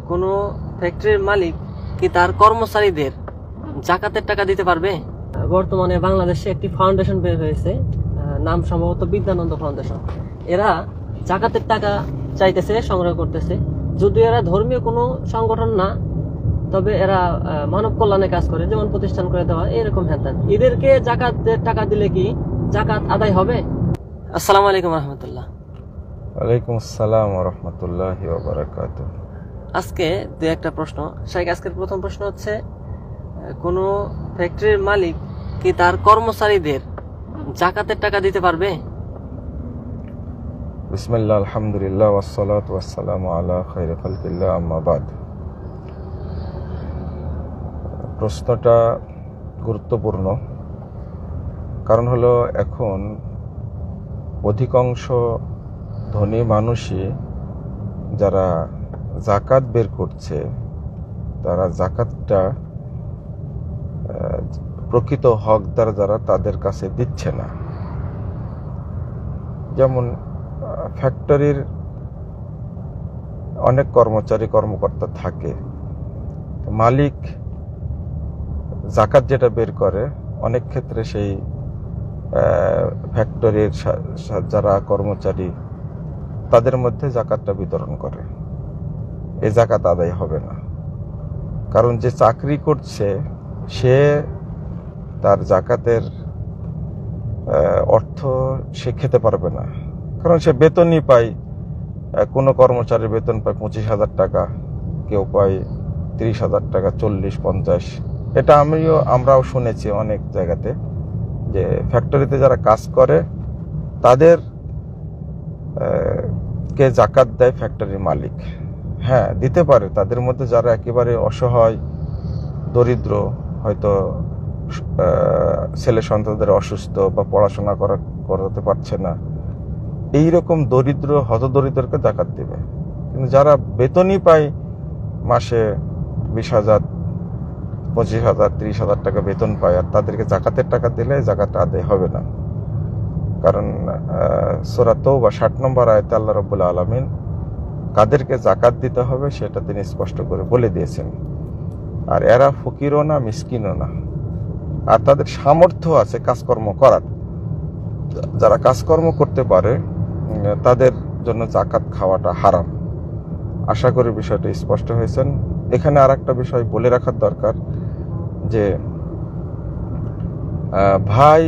কোনো ফ্যাক্টরির মালিক কি তার কর্মচারীদের জাকাতের টাকা দিতে পারবে? বর্তমানে বাংলাদেশে একটি ফাউন্ডেশন বের হয়েছে, নাম সম্ভবত বিদ্যানন্দ ফাউন্ডেশন। এরা জাকাতের টাকা চাইতেছে, সংগ্রহ করতেছে। যদিও এরা ধর্মীয় কোনো সংগঠন না, তবে এরা মানব কল্যাণে কাজ করে, যেমন প্রতিষ্ঠান করে দেওয়া, এরকম হ্যান। এদেরকে জাকাতের টাকা দিলে কি জাকাত আদায় হবে? আসসালামু আলাইকুম রহমতুল্লাহ। ওয়ালাইকুম আসসালাম ওয়া রাহমাতুল্লাহি ওয়া বারাকাতুহু। আজকে দুই একটা প্রশ্ন। আজকের প্রথম প্রশ্ন হচ্ছে, কোনো ফ্যাক্টরির মালিক কি তার কর্মচারীদের জাকাতের টাকা দিতে পারবে? বিসমিল্লাহ, আলহামদুলিল্লাহ, ওয়াসসালাতু ওয়াসসালামু আলা খায়রি খালকিল্লাহ, আম্মা বাদ। প্রশ্নটা গুরুত্বপূর্ণ, কারণ হলো এখন অধিকাংশ ধনী মানুষই যারা জাকাত বের করছে, তারা জাকাতটা প্রকৃত হকদার যারা, তাদের কাছে দিচ্ছে না। যেমন ফ্যাক্টরির অনেক কর্মচারী-কর্মকর্তা থাকে, মালিক জাকাত যেটা বের করে, অনেক ক্ষেত্রে সেই ফ্যাক্টরির যারা কর্মচারী, তাদের মধ্যে জাকাতটা বিতরণ করে। এই জাকাত আদায় হবে না, কারণ যে চাকরি করছে সে তার জাকাতের অর্থ সে খেতে পারবে না, কারণ সে বেতনই পায়। কোনো কর্মচারীর বেতন পায় 25,000 টাকা, কেউ পায় 30,000 টাকা, 40-50। এটা আমরাও শুনেছি অনেক জায়গাতে, যে ফ্যাক্টরিতে যারা কাজ করে তাদের কে জাকাত দেয় ফ্যাক্টরির মালিক। হ্যাঁ, দিতে পারে। তাদের মধ্যে যারা একেবারে অসহায়, দরিদ্র, হয়তো ছেলে সন্তানদের অসুস্থ বা পড়াশোনা করাতে পারছে না, এইরকম দরিদ্র হতদরিদ্রকে জাকাত দেবে। কিন্তু যারা বেতনই পায়, মাসে 20,000, 25,000, 30,000 টাকা বেতন পায়, আর তাদেরকে জাকাতের টাকা দিলে জাকাতটা আদায় হবে না। কারণ সূরা তাওবা 60 নম্বর আয়াতে আল্লাহ রাব্বুল আলামিন কাদেরকে জাকাত দিতে হবে সেটা তিনি স্পষ্ট করে বলে দিয়েছেন। আর এরা ফকিরও না, মিসকিনও না, আর তাদের সামর্থ্য আছে কাজকর্ম করার। যারা কাজকর্ম করতে পারে তাদের জন্য জাকাত খাওয়াটা হারাম। আশা করি বিষয়টা স্পষ্ট হয়েছেন। এখানে আর একটা বিষয় বলে রাখার দরকার, যে ভাই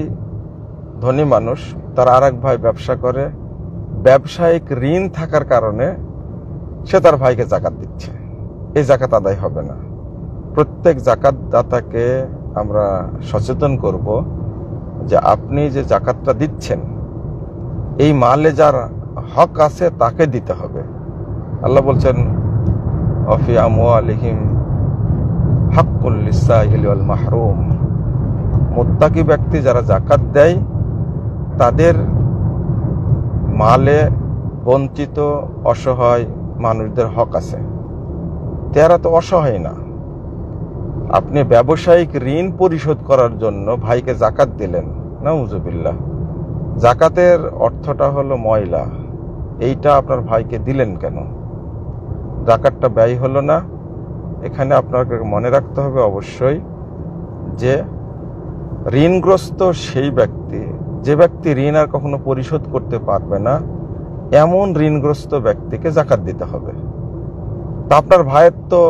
ধনী মানুষ, তার আর এক ভাই ব্যবসা করে, ব্যবসায়িক ঋণ থাকার কারণে সে তার ভাইকে জাকাত দিচ্ছে। এই জাকাত আদায় হবে না। প্রত্যেক জাকাত দাতাকে আমরা সচেতন করব যে আপনি যে জাকাতটা দিচ্ছেন, এই মালে যার হক আছে তাকে দিতে হবে। আল্লাহ বলছেন, অফি আমওয়ালিহিম হাক্কুল লিসাইলি ওয়াল মাহরুম। মুত্তাকি ব্যক্তি যারা জাকাত দেয়, তাদের মালে বঞ্চিত অসহায় মানুষদের হক আছে। তারা তো অসহায় না। আপনি ব্যবসায়িক ঋণ পরিশোধ করার জন্য ভাইকে জাকাত দিলেন, নাউজুবিল্লাহ। জাকাতের অর্থটা হলো ময়লা, এইটা আপনার ভাইকে দিলেন কেন? জাকাতটা ব্যয় হলো না। এখানে আপনাকে মনে রাখতে হবে অবশ্যই যে ঋণগ্রস্ত সেই ব্যক্তি, যে ব্যক্তি ঋণ আর কখনো পরিশোধ করতে পারবে না, এমন ঋণগ্রস্ত ব্যক্তিকে জাকাত দিতে হবে। তা আপনার ভাইয়ের তো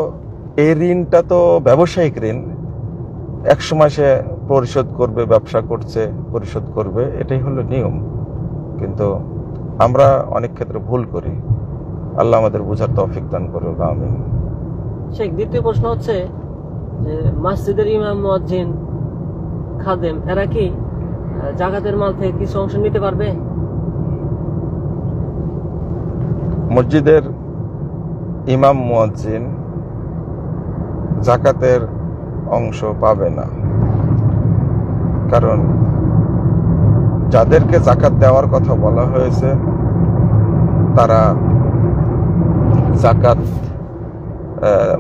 এই ঋণটা তো ব্যবসায়িক ঋণ, একসময় সে পরিশোধ করবে, ব্যবসা করছে, পরিশোধ করবে, এটাই হলো নিয়ম। কিন্তু আমরা অনেক ক্ষেত্রে ভুল করি। আল্লাহ আমাদের বোঝার তৌফিক দান করুক, আমিন। দ্বিতীয় প্রশ্ন হচ্ছে, যে মসজিদের ইমাম, মুয়াজ্জিন, খাদেম, এরা কি জাকাতের মাল থেকে কিছু অংশ নিতে পারবে? মসজিদের ইমাম, মুয়াজ্জিন জাকাতের অংশ পাবে না, কারণ যাদেরকে জাকাত দেওয়ার কথা বলা হয়েছে তারা জাকাত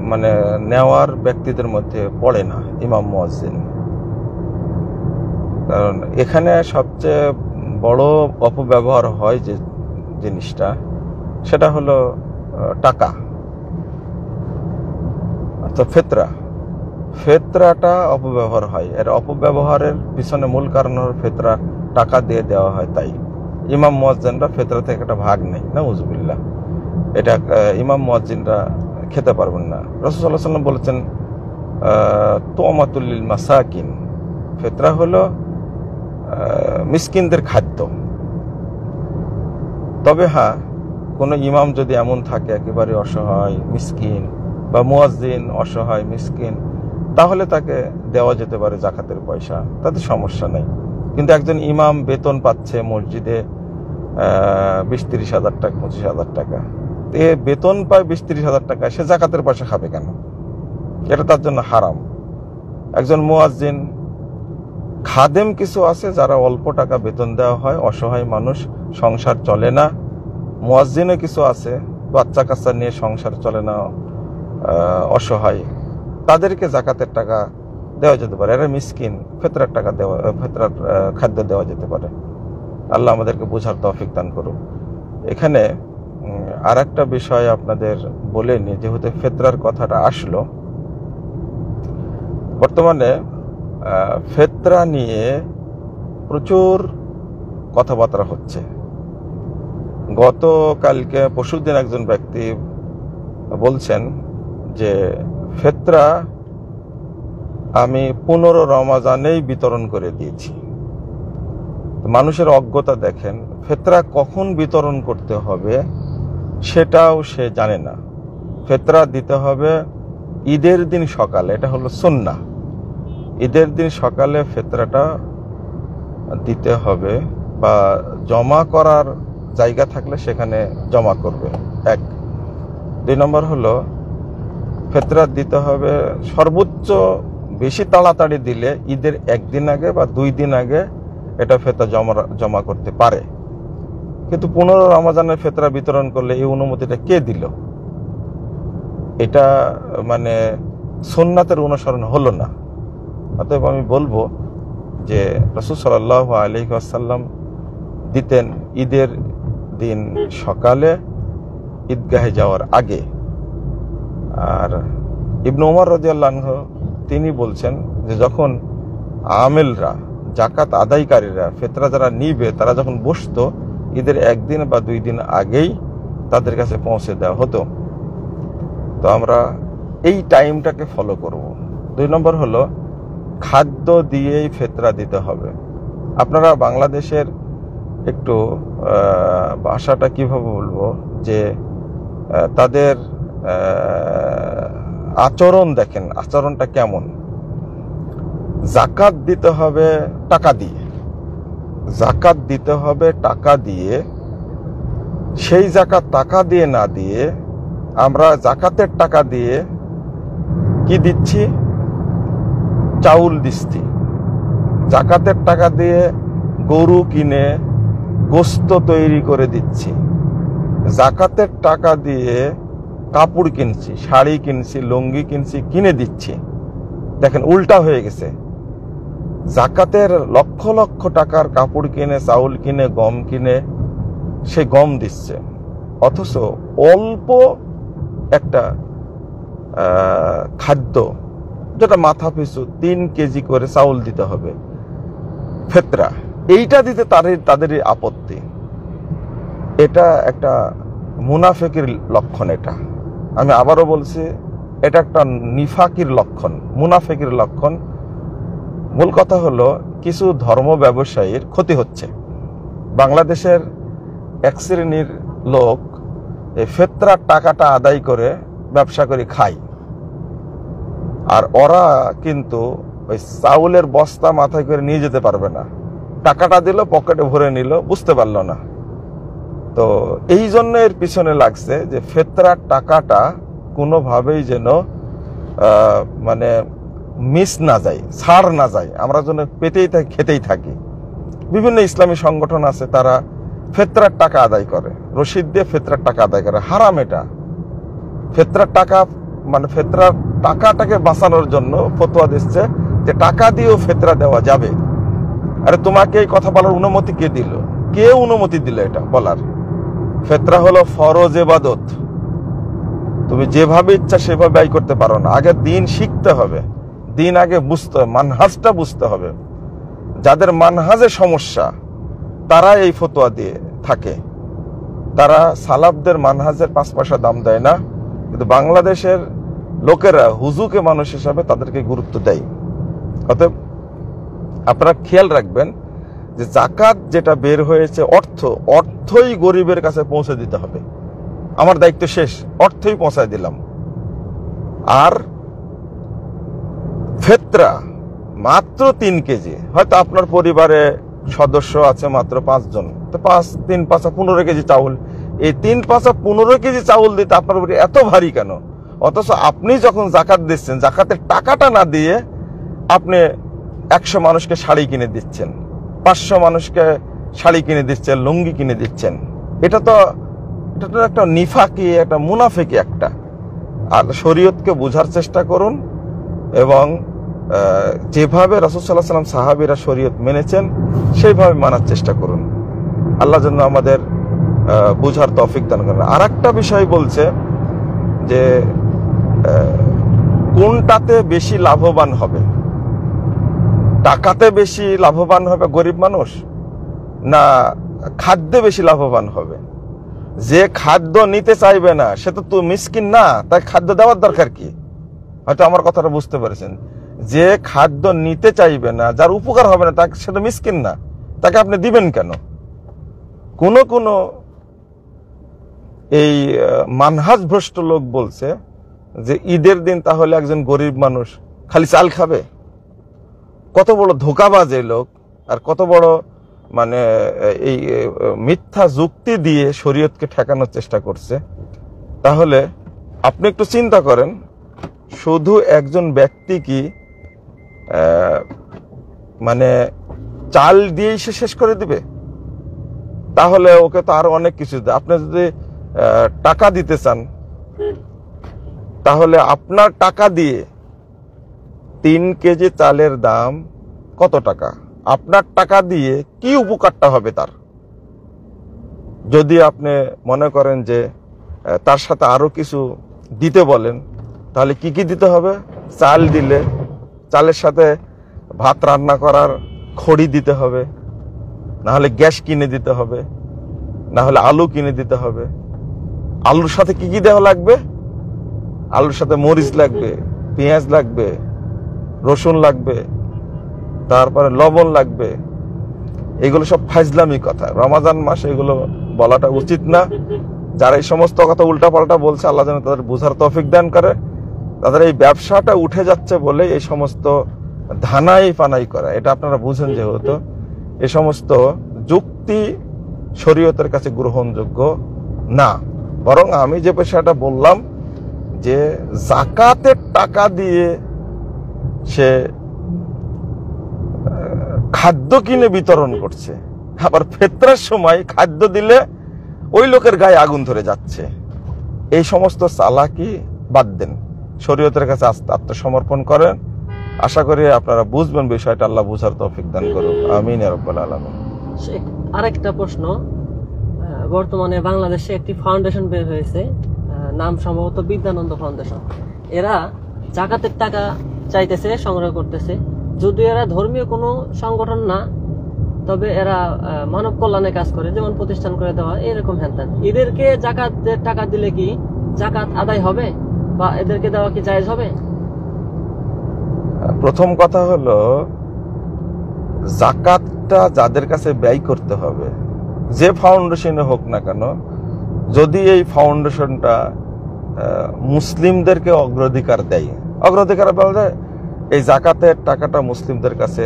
মানে নেওয়ার ব্যক্তিদের মধ্যে পড়ে না, ইমাম, মুয়াজ্জিন। কারণ এখানে সবচেয়ে বড় অপব্যবহার হয় যে জিনিসটা, সেটা হলো টাকা। তো ফেতরাটা অপব্যবহার হয়। এর অপব্যবহারের পিছনে মূল কারণ হল ফেতরা টাকা দিয়ে দেওয়া হয়। তাই ইমাম মুয়াজ্জিনরা ফেতরা থেকে একটা ভাগ নেই, নাউযুবিল্লাহ। এটা ইমাম মুয়াজ্জিনরা খেতে পারবেন না। রাসূল সাল্লাল্লাহু আলাইহি ওয়াসাল্লাম বলেছেন তুমাতুল লিল মাসাকিন, ফেতরা হলো মিসকিনদের খাদ্য। তবে হ্যাঁ, কোনো ইমাম যদি এমন থাকে একেবারে অসহায় মিসকিন, বা মুয়াজ্জিন অসহায় মিসকিন, তাহলে তাকে দেওয়া যেতে পারে যাকাতের পয়সা, তাতে সমস্যা নেই। কিন্তু একজন ইমাম বেতন পাচ্ছে মসজিদে 20-30 হাজার টাকা, 25 হাজার টাকা, বেতন পায় 20-30 হাজার টাকা, সে যাকাতের পয়সা খাবে কেন? এটা তার জন্য হারাম। একজন মুয়াজ্জিন, খাদেম কিছু আছে যারা অল্প টাকা বেতন দেওয়া হয়, অসহায় মানুষ, সংসার চলে না। মুয়াজ্জিনও কিছু আছে বাচ্চা কাচ্চা নিয়ে সংসার চলে না, অসহায়, তাদেরকে যাকাতের টাকা দেওয়া যেতে পারে। এরা মিসকিন, ফেতরার টাকা দেওয়া, ফেতরার খাদ্য দেওয়া যেতে পারে। আল্লাহ আমাদেরকে বোঝার তৌফিক দান করুন। এখানে আর একটা বিষয় আপনাদের বলে নি, যেহেতু ফেতরার কথাটা আসলো, বর্তমানে ফেতরা নিয়ে প্রচুর কথাবার্তা হচ্ছে। গতকালকে পরশুদিন একজন ব্যক্তি বলছেন যে ফেতরা আমি 15 রমজানেই বিতরণ করে দিয়েছি। মানুষের অজ্ঞতা দেখেন, ফেতরা কখন বিতরণ করতে হবে সেটাও সে জানে না। ফেতরা দিতে হবে ঈদের দিন সকালে, এটা হলো সুন্নাহ। ঈদের দিন সকালে ফেতরাটা দিতে হবে, বা জমা করার জায়গা থাকলে সেখানে জমা করবে। 1। 2 নম্বর হলো ফেতরা দিতে হবে সর্বোচ্চ, বেশি তাড়াতাড়ি দিলে ঈদের 1 দিন আগে বা 2 দিন আগে এটা ফেতরা জমা করতে পারে। কিন্তু 15 রমজানের ফেতরা বিতরণ করলে এই অনুমতিটা কে দিল? এটা মানে সুন্নাতের অনুসরণ হলো না। অতএব আমি বলবো যে রাসূল সাল্লাল্লাহু আলাইহি ওয়াসাল্লাম দিতেন ঈদের দিন সকালে ঈদগাহে যাওয়ার আগে। আর ইবনে ওমর রাদিয়াল্লাহু আনহু তিনি বলছেন যে যখন আমেলরা, যাকাত আদায়কারীরা, ফেতরা যারা নিবে, তারা যখন বসতো ঈদের 1 দিন বা 2 দিন আগেই তাদের কাছে পৌঁছে দেওয়া হতো। তো আমরা এই টাইমটাকে ফলো করব। 2 নম্বর হলো খাদ্য দিয়েই ফেতরা দিতে হবে। আপনারা বাংলাদেশের একটু ভাষাটা কিভাবে বলবো, যে তাদের আচরণ দেখেন, আচরণটা কেমন। যাকাত দিতে হবে টাকা দিয়ে, যাকাত দিতে হবে টাকা দিয়ে। সেই যাকাত টাকা দিয়ে না দিয়ে আমরা যাকাতের টাকা দিয়ে কি দিচ্ছি? চাউল দিচ্ছি। যাকাতের টাকা দিয়ে গরু কিনে গোস্ত তৈরি করে দিচ্ছি। যাকাতের টাকা দিয়ে কাপড় কিনছি, শাড়ি কিনছি, লুঙ্গি কিনছি, কিনে দিচ্ছি। দেখেন উল্টা হয়ে গেছে। যাকাতের লক্ষ লক্ষ টাকার কাপড় কিনে, চাউল কিনে, গম কিনে সে গম দিচ্ছে, অথচ অল্প একটা খাদ্য, যেটা মাথা পিছু 3 কেজি করে চাউল দিতে হবে ফেতরা, এইটা দিতে তাদেরই আপত্তি। এটা একটা মুনাফিকের লক্ষণ। এটা আমি আবারও বলছি, এটা একটা নিফাকির লক্ষণ, মুনাফিকের লক্ষণ। মূল কথা হলো কিছু ধর্ম ব্যবসায়ীর ক্ষতি হচ্ছে। বাংলাদেশের এক শ্রেণীর লোক এই ফেতরার টাকাটা আদায় করে ব্যবসা করে খায়, আর ওরা কিন্তু ওই চাউলের বস্তা মাথায় করে নিয়ে যেতে পারবে না। টাকাটা দিল, পকেটে ভরে নিল, বুঝতে পারলো না। তো এই জন্য এর পিছনে লাগছে যে ফেতরার টাকাটা কোনোভাবেই যেন মানে মিস না যায়, ছাড় না যায়, আমরা যেন পেতেই থাকি, খেতেই থাকি। বিভিন্ন ইসলামী সংগঠন আছে, তারা ফেতরার টাকা আদায় করে, রসিদ দিয়ে ফেতরার টাকা আদায় করে। হারাম এটা। ফেতরার টাকা মানে ফেতরার টাকাটাকে বাঁচানোর জন্য ফতোয়া দিচ্ছে যে টাকা দিয়েও ফেতরা দেওয়া যাবে। আরে তোমাকে এই কথা বলার অনুমতি কে দিল? কে অনুমতি দিল এটা বলার? ফেতরা হলো ফরজ ইবাদত। তুমি যেভাবে ইচ্ছা সেভাবে ব্যয় করতে পারো না। আগে দিন শিখতে হবে, দিন আগে বুঝতে হবে, মানহাজটা বুঝতে হবে। যাদের মানহাজে সমস্যা তারা এই ফতোয়া দিয়ে থাকে, তারা সালাফদের মানহাজের 5 পয়সা দাম দেয় না, কিন্তু বাংলাদেশের লোকেরা হুজুকে মানুষ হিসাবে তাদেরকে গুরুত্ব দেয়। অতএব আপনারা খেয়াল রাখবেন যে জাকাত যেটা বের হয়েছে, অর্থই গরিবের কাছে পৌঁছে দিতে হবে। আমার দায়িত্ব শেষ, অর্থই পৌঁছায় দিলাম। আর ফিতরা মাত্র 3 কেজি, হয়তো আপনার পরিবারে সদস্য আছে মাত্র 5 জন, তো 3 5 15 কেজি চাউল, এই 3 5 15 কেজি চাউল দিতে আপনার উপরে এত ভারী কেন? অথচ আপনি যখন জাকাত দিচ্ছেন, জাকাতের টাকাটা না দিয়ে আপনি 100 মানুষকে শাড়ি কিনে দিচ্ছেন, 500 মানুষকে শাড়ি কিনে দিচ্ছেন, লুঙ্গি কিনে দিচ্ছেন। এটা তো একটা নিফাকি, একটা মুনাফিকি একটা। আর শরীয়তকে বোঝার চেষ্টা করুন এবং যেভাবে রাসূল সাল্লাল্লাহু আলাইহি ওয়াসাল্লাম সাহাবীরা শরীয়ত মেনেছেন সেইভাবে মানার চেষ্টা করুন। আল্লাহ যেন আমাদের বোঝার তৌফিক দান করেন। আর একটা বিষয় বলছে যে কোনটাতে বেশি লাভবান হবে, টাকাতে বেশি লাভবান হবে গরিব মানুষ, না খাদ্যে বেশি লাভবান হবে? যে খাদ্য নিতে চাইবে না সে তো মিসকিন না, তাই খাদ্য দেওয়ার দরকার কি? হয়তো আমার কথাটা বুঝতে পেরেছেন। যে খাদ্য নিতে চাইবে না, যার উপকার হবে না, তাকে সে তো মিসকিন না, তাকে আপনি দিবেন কেন? কোন এই মানহাজ ভ্রষ্ট লোক বলছে যে ঈদের দিন তাহলে একজন গরিব মানুষ খালি চাল খাবে। কত বড় ধোঁকাবাজ এই লোক, আর কত বড় মানে এই মিথ্যা যুক্তি দিয়ে শরীয়তকে ঠেকানোর চেষ্টা করছে। তাহলে আপনি একটু চিন্তা করেন, শুধু একজন ব্যক্তি কি মানে চাল দিয়েই সে শেষ করে দিবে? তাহলে ওকে তো আরো অনেক কিছু দেয়। আপনি যদি টাকা দিতে চান, তাহলে আপনার টাকা দিয়ে 3 কেজি চালের দাম কত টাকা? আপনার টাকা দিয়ে কি উপকারটা হবে তার? যদি আপনি মনে করেন যে তার সাথে আরো কিছু দিতে বলেন, তাহলে কি কি দিতে হবে? চাল দিলে চালের সাথে ভাত রান্না করার খড়ি দিতে হবে, না হলে গ্যাস কিনে দিতে হবে, না হলে আলু কিনে দিতে হবে। আলুর সাথে কি কি দেওয়া লাগবে? আলুর সাথে মরিচ লাগবে, পেঁয়াজ লাগবে, রসুন লাগবে, তারপরে লবণ লাগবে। এগুলো সব ফাজলামি কথা। রমাজান মাস এগুলো বলাটা উচিত না। যারা এই সমস্ত কথা উল্টাপাল্টা বলছে, আল্লাহ যেন তাদের বোঝার তৌফিক দান করে। তাদের এই ব্যবসাটা উঠে যাচ্ছে বলে এই সমস্ত ধানাই পানাই করা, এটা আপনারা বুঝেন। যেহেতু এই সমস্ত যুক্তি শরীয়তের কাছে গ্রহণযোগ্য না, বরং আমি যে বিষয়টা বললাম যে জাকাতের টাকা দিয়ে সে খাদ্য কিনে বিতরণ করছে, আবার ফিতরার সময় খাদ্য দিলে ওই লোকের গায়ে আগুন ধরে যাচ্ছে। এই সমস্ত চালাকি বাদ দেন, শরীয়তের কাছে আত্মসমর্পণ করেন। আশা করি আপনারা বুঝবেন বিষয়টা। আল্লাহ বুঝার তৌফিক দান করুন। আমিন ইয়া রাব্বাল আলামিন। আরেকটা প্রশ্ন, বর্তমানে বাংলাদেশে একটি ফাউন্ডেশন বের হয়েছে, নাম সম্ভবত বিদ্যানন্দ ফাউন্ডেশন। এরা জাকাতের টাকা চাইতেছে, সংগ্রহ করতেছে। যদিও এরা ধর্মীয় কোনো সংগঠন না, তবে এরা মানব কল্যাণে কাজ করে, যেমন প্রতিষ্ঠান করে দেওয়া, এরকম হ্যান। এদেরকে জাকাতের টাকা দিলে কি জাকাত আদায় হবে, বা এদেরকে দেওয়া কি জায়েজ হবে? প্রথম কথা হলো, জাকাতটা যাদের কাছে ব্যয় করতে হবে, যে ফাউন্ডেশনে হোক না কেন, যদি এই ফাউন্ডেশনটা মুসলিমদেরকে অগ্রাধিকার দেয়, অগ্রাধিকার বলতে এই জাকাতের টাকাটা মুসলিমদের কাছে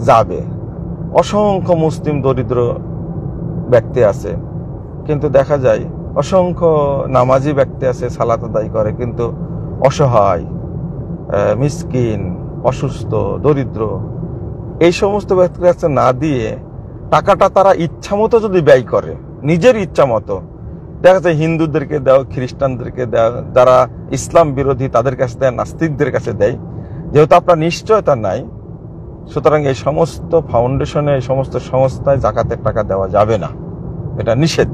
যাবে। অসংখ্য মুসলিম দরিদ্র ব্যক্তি আছে, কিন্তু দেখা যায় অসংখ্য নামাজি ব্যক্তি আছে, সালাত আদায় করে, কিন্তু অসহায়, মিসকিন, অসুস্থ, দরিদ্র, এই সমস্ত ব্যক্তির কাছে না দিয়ে টাকাটা তারা ইচ্ছা মতো যদি ব্যয় করে, নিজের ইচ্ছা মতো, দেখা যায় হিন্দুদেরকে দেয়, খ্রিস্টানদেরকে দেয়, যারা ইসলাম বিরোধী তাদের কাছে দেয়, নাস্তিকদের কাছে দেয়। যেহেতু আপনার নিশ্চয়তা নাই, সুতরাং এই সমস্ত ফাউন্ডেশনে, এই সমস্ত সংস্থায় জাকাতের টাকা দেওয়া যাবে না, এটা নিষেধ।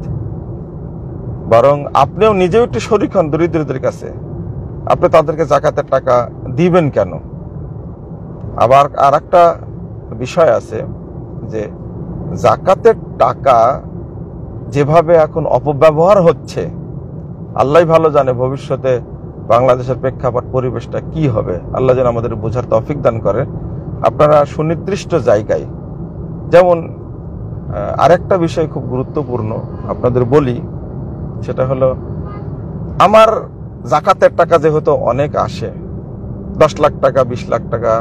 বরং আপনিও নিজেও একটু শরীক হন দরিদ্রদের কাছে। আপনি তাদেরকে জাকাতের টাকা দিবেন কেন? আবার আর একটা বিষয় আছে যে জাকাতের টাকা যেভাবে এখন অপব্যবহার হচ্ছে, আল্লাহ ভালো জানে ভবিষ্যতে বাংলাদেশের প্রেক্ষাপট পরিবেশটা কি হবে। আল্লাহ যেন আমাদের বোঝার তৌফিক দান করে। আপনারা সুনির্দিষ্ট জায়গায়, যেমন আরেকটা বিষয় খুব গুরুত্বপূর্ণ আপনাদের বলি, সেটা হলো আমার জাকাতের টাকা যেহেতু অনেক আসে, 10 লাখ টাকা, 20 লাখ টাকা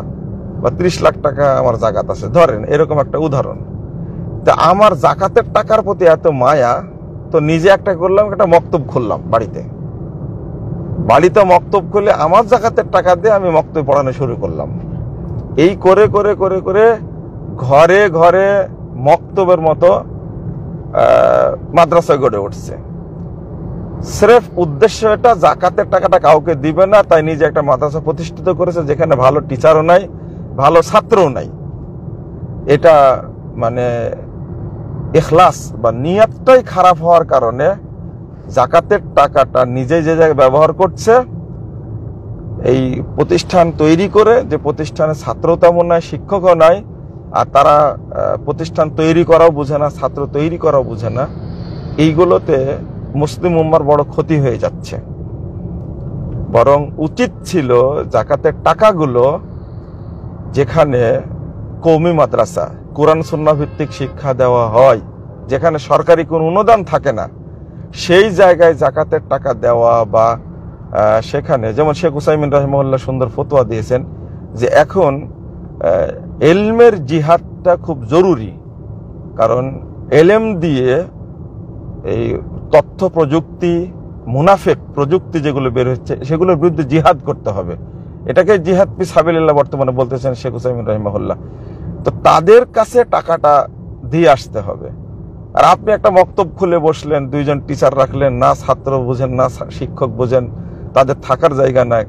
বা 30 লাখ টাকা আমার জাকাত আছে, ধরেন এরকম একটা উদাহরণ। তা আমার জাকাতের টাকার প্রতি এত মায়া, তো নিজে একটা করলাম, একটা মক্তব খুললাম বাড়িতে মক্তব খুলে আমার জাকাতের টাকা দিয়ে আমি মক্তব পড়ানো শুরু করলাম। এই করে করে করে করে ঘরে ঘরে মক্তবের মতো মাদ্রাসা গড়ে উঠছে। স্রেফ উদ্দেশ্য এটা, জাকাতের টাকাটা কাউকে দিবে না, তাই নিজে একটা মাদ্রাসা প্রতিষ্ঠিত করেছে যেখানে ভালো টিচারও নাই, ভালো ছাত্রও নাই। এটা মানে ইখলাস বা নিয়তটাই খারাপ হওয়ার কারণে জাকাতের টাকাটা নিজে যে জায়গায় ব্যবহার করছে, এই প্রতিষ্ঠান তৈরি করে, যে প্রতিষ্ঠানে ছাত্র তেমন নাই, শিক্ষকও নাই, আর তারা প্রতিষ্ঠান তৈরি করাও বুঝে না, ছাত্র তৈরি করাও বুঝে না, এইগুলোতে মুসলিম উম্মার বড় ক্ষতি হয়ে যাচ্ছে। বরং উচিত ছিল জাকাতের টাকাগুলো যেখানে কওমি মাদ্রাসা, কোরআন সুন্নাহ ভিত্তিক শিক্ষা দেওয়া হয়, যেখানে সরকারি কোনো অনুদান থাকে না, সেই জায়গায় জাকাতের টাকা দেওয়া। বা সেখানে যেমন শেখ উসাইমিন রাহিমাহুল্লাহ সুন্দর ফতোয়া দিয়েছেন যে এখন এলমের জিহাদটা খুব জরুরি, কারণ এলেম দিয়ে এই তথ্য প্রযুক্তি, মুনাফেক প্রযুক্তি যেগুলো বের হচ্ছে, সেগুলোর বিরুদ্ধে জিহাদ করতে হবে। এটাকে জিহাদ ফি সাবিলিল্লাহ বর্তমানে বলতেছেন শেখ উসাইমিন রাহিমাহুল্লাহ। তো তাদের কাছে টাকাটা দিয়ে আসতে হবে। আর আপনি একটা মক্তব খুলে বসলেন, 2 জন টিচার রাখলেন, না ছাত্র বোঝেন না শিক্ষক বোঝেন, তাদের থাকার জায়গা নাই,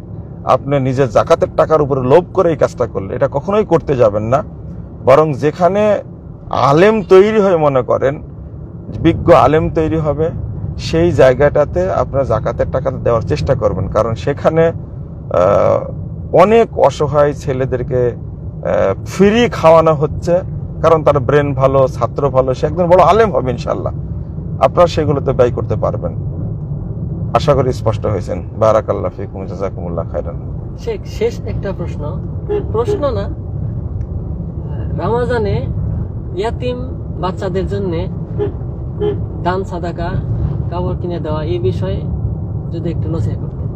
আপনি নিজের জাকাতের টাকার উপরে লোভ করে এই কাজটা করলেন, এটা কখনোই করতে যাবেন না। বরং যেখানে আলেম তৈরি হয়ে, মনে করেন বিজ্ঞ আলেম তৈরি হবে, সেই জায়গাটাতে আপনার জাকাতের টাকা দেওয়ার চেষ্টা করবেন। কারণ সেখানে অনেক অসহায় ছেলেদেরকে ফ্রি খাওয়ানো হচ্ছে, কারণ তার ব্রেন ভালো, ছাত্র ভালো, সে একজন বড় আলেম হবে ইনশাল্লাহ। আপনারা সেগুলোতে ব্যয় করতে পারবেন। আশা করি স্পষ্ট হয়েছেন। বারাকাল্লাহ ফিকুম, জাযাকুমুল্লাহ খাইরান। শেষ একটা প্রশ্ন না, রমজানে ইয়াতিম বাচ্চাদের জন্য দান সাদাকা, কাপড় কিনে দেওয়া, এই বিষয়ে যদি একটু নসিহত করতেন।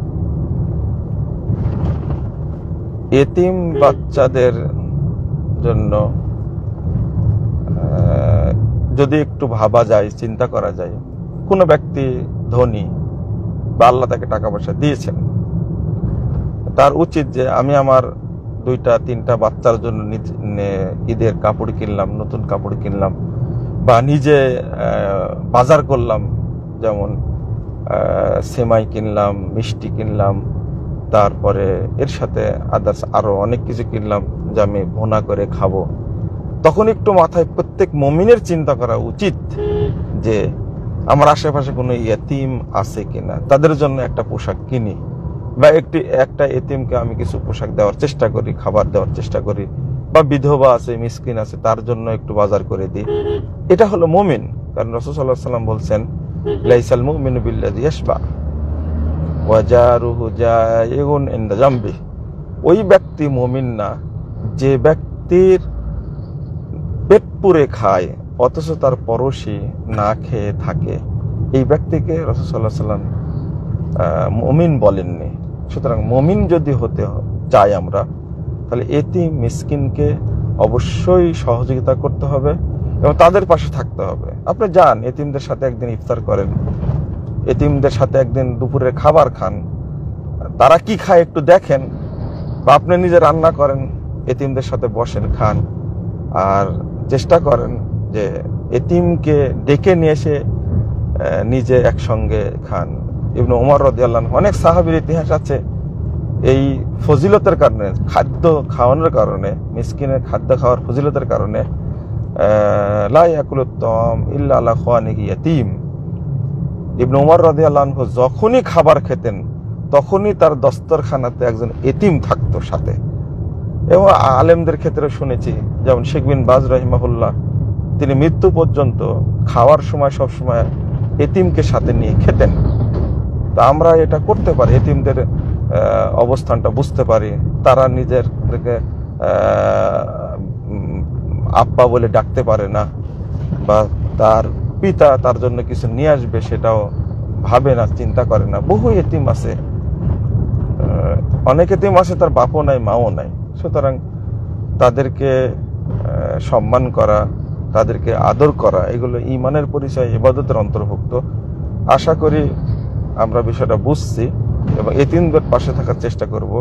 এতিম বাচ্চাদের জন্য যদি একটু ভাবা যায়, চিন্তা করা যায়, কোনো ব্যক্তি ধনী বা আল্লাহ তাকে টাকা পয়সা দিয়েছেন, তার উচিত যে আমি আমার 2-3টা বাচ্চার জন্য ঈদের কাপড় কিনলাম, নতুন কাপড় কিনলাম, বা নিজে বাজার করলাম, যেমন সেমাই কিনলাম, মিষ্টি কিনলাম, তারপরে এর সাথে আদার্স আরো অনেক কিছু কিনলাম যা আমি ভুনা করে খাবো। তখন একটু মাথায় প্রত্যেক মুমিনের চিন্তা করা উচিত যে আমার আশেপাশে কোনো ইয়েতিম আছে কিনা, তাদের জন্য একটা পোশাক কিনি, বা একটা এতিমকে আমি কিছু পোশাক দেওয়ার চেষ্টা করি, খাবার দেওয়ার চেষ্টা করি, বা বিধবা আছে, মিসকিন আছে, তার জন্য একটু বাজার করে দিই। এটা হলো মুমিন। কারণ রাসূল সাল্লাল্লাহু আলাইহি ওয়াসাল্লাম বলছেন, লাইসাল মুমিনু বিল্লাযী ইয়াশবা ওয়া জারুহু জাইউন ইনদা জামবি। ওই ব্যক্তি মুমিন না যে ব্যক্তির পেট পুরে খায় অথচ তার পড়োশী না খেয়ে থাকে, এই ব্যক্তিকে রাসূল সাল্লাল্লাহু আলাইহি ওয়াসাল্লাম মুমিন বলেননি। সুতরাং মুমিন যদি হতে চাই আমরা, তাহলে এতিম মিসকিনকে অবশ্যই সহযোগিতা করতে হবে এবং তাদের পাশে থাকতে হবে। আপনি যান, এতিমদের সাথে একদিন ইফতার করেন, এতিমদের সাথে একদিন দুপুরের খাবার খান, তারা কি খায় একটু দেখেন, বা আপনি নিজে রান্না করেন, এতিমদের সাথে বসেন, খান, আর চেষ্টা করেন যে এতিমকে ডেকে নিয়ে এসে নিজে একসঙ্গে খান। ইবনে ওমর রাদিয়াল্লাহু আনহু, অনেক সাহাবীর ইতিহাস আছে এই ফজিলতের কারণে, খাদ্য খাওয়ানোর কারণে, মিসকিনের খাদ্য খাওয়ার ফজিলতের কারণে, লা ইয়াকুলুত তাআম ইল্লা আলা খাওয়ানিহি ইয়াতীম, ইবনে উমর রাদিয়াল্লাহু আনহু যখনই খাবার খেতেন তখনই তার দস্তরখানাতে একজন এতিম থাকতো সাথে। এবং আলেমদের ক্ষেত্রে শুনেছি, যেমন শেখ বিন বাজ রাহিমাহুল্লাহ, তিনি মৃত্যু পর্যন্ত খাওয়ার সময় সবসময় এতিমকে সাথে নিয়ে খেতেন। তো আমরা এটা করতে পারি, এতিমদের অবস্থানটা বুঝতে পারি। তারা নিজেদেরকে আব্বা বলে ডাকতে পারে না, বা তার পিতা তার জন্য কিছু নিয়ে আসবে সেটাও ভাবে না, চিন্তা করে না। বহু এতিম আছে, অনেক এতিম আছে তার বাপও নাই মাও নাই। সুতরাং তাদেরকে সম্মান করা, তাদেরকে আদর করা, এগুলো ঈমানের পরিচয়, ইবাদতের অন্তর্ভুক্ত। আশা করি আমরা বিষয়টা বুঝছি এবং এতিমদের পাশে থাকার চেষ্টা করব।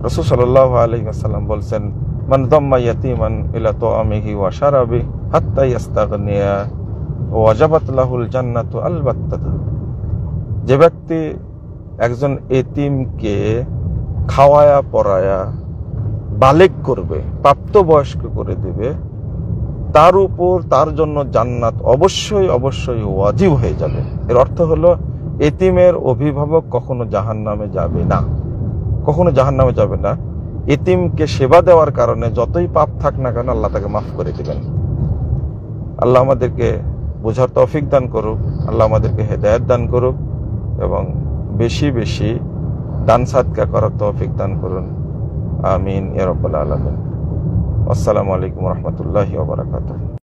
রাসূল সাল্লাল্লাহু আলাইহি ওয়াসাল্লাম বলছেন, মান দাম্মা ইয়াতীমান ইলা তুআমিহি ওয়া শারাবি হাত্তা ইয়াস্তাগনিয়া ওয়াজাবাত লাহুল জান্নাতু আলবাত্তাতু। যে ব্যক্তি একজন এতিমকে খাওয়ায়া পরায়া বালেগ করবে, প্রাপ্তবয়স্ক করে দিবে, তার উপর তার জন্য জান্নাত অবশ্যই অবশ্যই ওয়াজিব হয়ে যাবে। এর অর্থ হলো এতিমের অভিভাবক কখনো জাহান্নামে যাবে না, কখনো জাহান্নামে যাবে না। এতিমকে সেবা দেওয়ার কারণে যতই পাপ থাক না কেন আল্লাহ তাকে মাফ করে দিবেন। আল্লাহ আমাদেরকে বোঝার তৌফিক দান করুক, আল্লাহ আমাদেরকে হেদায়েত দান করুক এবং বেশি বেশি দান সাদকা করার তৌফিক দান করুন। আমিন ইয়া রাব্বাল আলামিন। আসসালামু আলাইকুম ওয়া রাহমাতুল্লাহি ওয়া বারাকাতুহু।